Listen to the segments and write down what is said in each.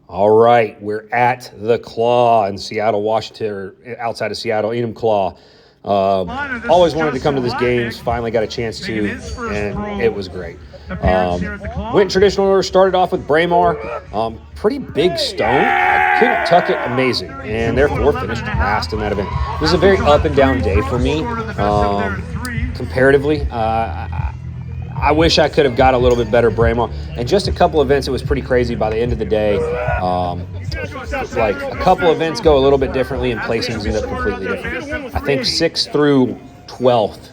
All right, we're at the Claw in Seattle, Washington, or outside of Seattle, Enum Claw. Always wanted to come to this games, finally got a chance to, and it was great. Went traditional order, started off with Braemar, pretty big stone. I couldn't tuck it, amazing, and therefore finished last in that event. This is a very up and down day for me, comparatively. I wish I could have got a little bit better Braemar. And just a couple events, it was pretty crazy by the end of the day. Like a couple events go a little bit differently and placings end up completely different. I think 6th through 12th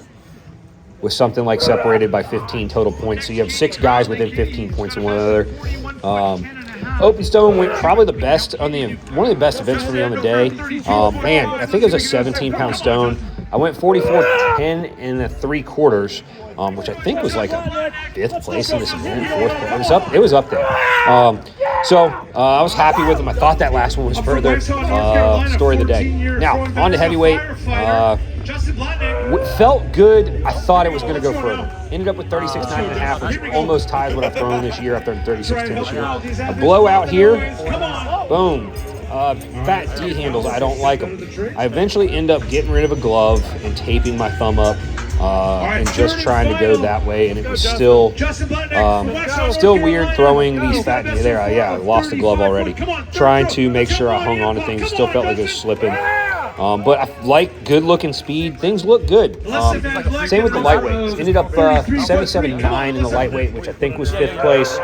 was something like separated by 15 total points. So you have 6 guys within 15 points of one another. Open stone went probably the best on one of the best events for me on the day. Man, I think it was a 17-pound stone. I went 44.10 and 3/4, which I think was like a 5th place in this event, 4th place. It was up there. So I was happy with them. I thought that last one was further. Story of the day. Now on to heavyweight. Felt good. I thought it was going to go further. Ended up with 36.9.5, which almost ties what I've thrown this year. I've thrown 36.10 this year. A blowout here. Boom. Fat D handles, I don't like them. I eventually end up getting rid of a glove and taping my thumb up and just trying to go that way, and it was still weird throwing these fat D there. I lost the glove already. Trying to make sure I hung on to things, still felt like it was slipping. But I like good-looking speed. Things look good. Same with the lightweight. Ended up 77.9 in the lightweight, which I think was 5th place.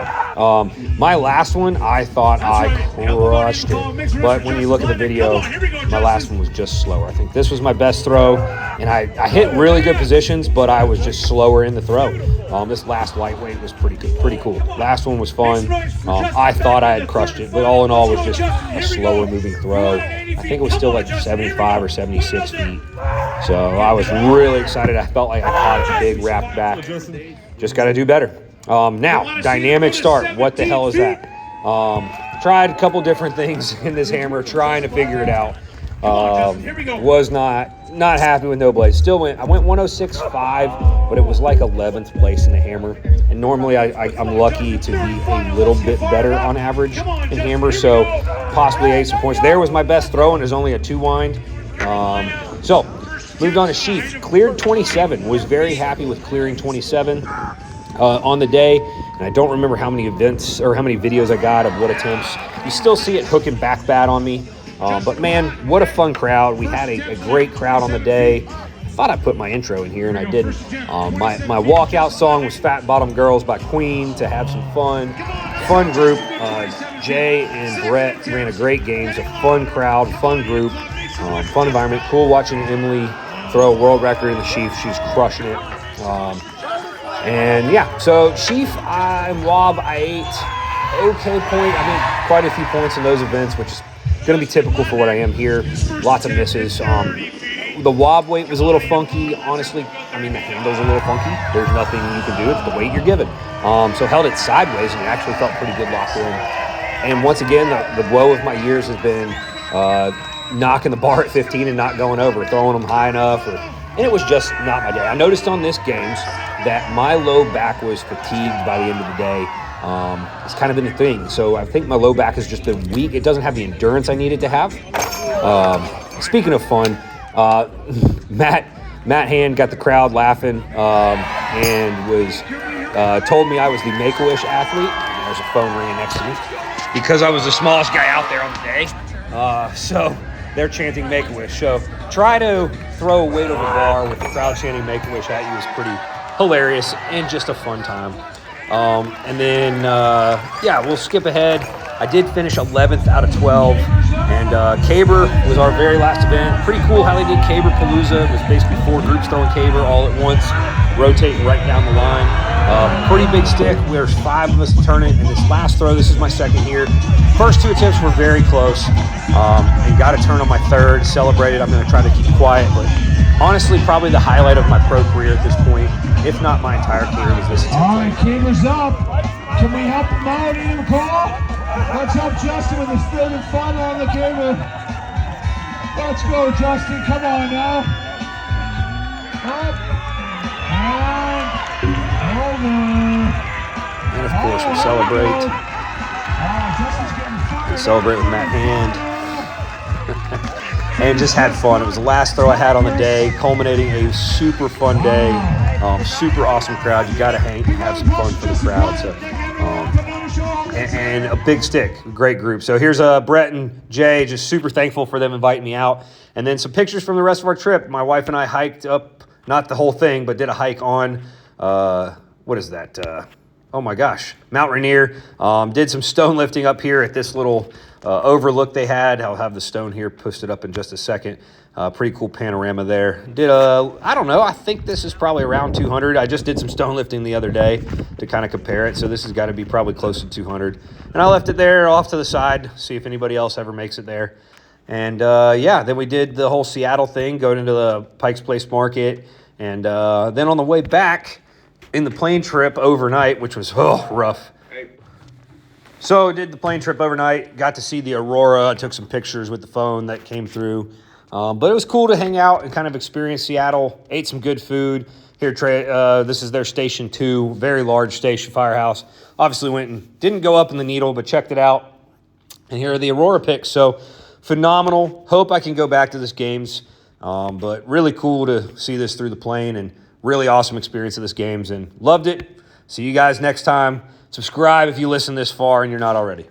My last one, I thought I crushed it. But when you look at the video, my last one was just slower. I think this was my best throw, and I hit really good positions, but I was just slower in the throw. This last lightweight was pretty good, pretty cool. Last one was fun. I thought I had crushed it, but all in all, it was just a slower moving throw. I think it was still like 75 or 76 feet. So I was really excited. I felt like I caught it big, wrapped back. Just got to do better. Now, dynamic start. What the hell is that? Tried a couple different things in this hammer, trying to figure it out. Was not happy with no blades. Still I went 106.5, but it was like 11th place in the hammer. And normally I'm lucky to be a little bit better on average in hammer, so possibly ate some points. There was my best throw, and it was only a 2-wind. So moved on to sheath. Cleared 27. Was very happy with clearing 27 on the day. And I don't remember how many events or how many videos I got of what attempts. You still see it hooking back bad on me. But man, what a fun crowd. We had a great crowd on the day. I thought I put my intro in here and I didn't. My walkout song was Fat Bottom Girls by Queen to have some fun. Fun group. Jay and Brett ran a great game. It's a fun crowd, fun group, fun environment. Cool watching Emily throw a world record in the sheaf. She's crushing it. And yeah, so sheaf and wob, I ate okay point. I mean, quite a few points in those events, which is going to be typical for what I am here. Lots of misses. The wob weight was a little funky. Honestly, I mean, the handle's a little funky. There's nothing you can do. It's the weight you're given. So held it sideways, and it actually felt pretty good locked in. And once again, the woe of my years has been knocking the bar at 15 and not going over, throwing them high enough. And it was just not my day. I noticed on this games that my low back was fatigued by the end of the day. It's kind of been the thing. So I think my low back has just been weak. It doesn't have the endurance I needed to have. Speaking of fun, Matt Hand got the crowd laughing and was told me I was the Make-A-Wish athlete. There's a phone ringing next to me because I was the smallest guy out there on the day. So they're chanting Make-A-Wish. So try to throw a weight over the bar with the crowd chanting Make-A-Wish at you is pretty hilarious and just a fun time. And then, we'll skip ahead. I did finish 11th out of 12, and Caber was our very last event. Pretty cool how they did Caber Palooza. It was basically 4 groups throwing Caber all at once, rotating right down the line. Pretty big stick. There's 5 of us to turn it, and this last throw, this is my second here. First 2 attempts were very close, and got a turn on my third, celebrated. I'm going to try to keep quiet, but honestly, probably the highlight of my pro career at this point, if not my entire career, was this attempt. All right, Caber's up. Can we help him out in the call? Let's help Justin with his third and final on the Caber. Let's go, Justin. Come on now. Up and over. And of course, we celebrate. Justin's getting fired to celebrate with Matt Hand. And just had fun. It was the last throw I had on the day, culminating a super fun day. Super awesome crowd. You got to hang and have some fun for the crowd. So, and a big stick, great group. So here's Brett and Jay, just super thankful for them inviting me out. And then some pictures from the rest of our trip. My wife and I hiked up, not the whole thing, but did a hike on, what is that? Oh my gosh, Mount Rainier. Did some stone lifting up here at this little overlook they had. I'll have the stone here posted up in just a second. Pretty cool panorama there. Did I don't know, I think this is probably around 200. I just did some stone lifting the other day to kind of compare it. So this has got to be probably close to 200. And I left it there off to the side, see if anybody else ever makes it there. And yeah, then we did the whole Seattle thing, going into the Pike's Place Market. And then on the way back in the plane trip overnight, which was rough. So did the plane trip overnight, got to see the aurora. I took some pictures with the phone that came through. But it was cool to hang out and kind of experience Seattle. Ate some good food. Here, this is their Station 2, very large station, firehouse. Obviously went and didn't go up in the Needle, but checked it out. And here are the aurora pics. So phenomenal. Hope I can go back to this games. But really cool to see this through the plane and really awesome experience of this games and loved it. See you guys next time. Subscribe if you listen this far and you're not already.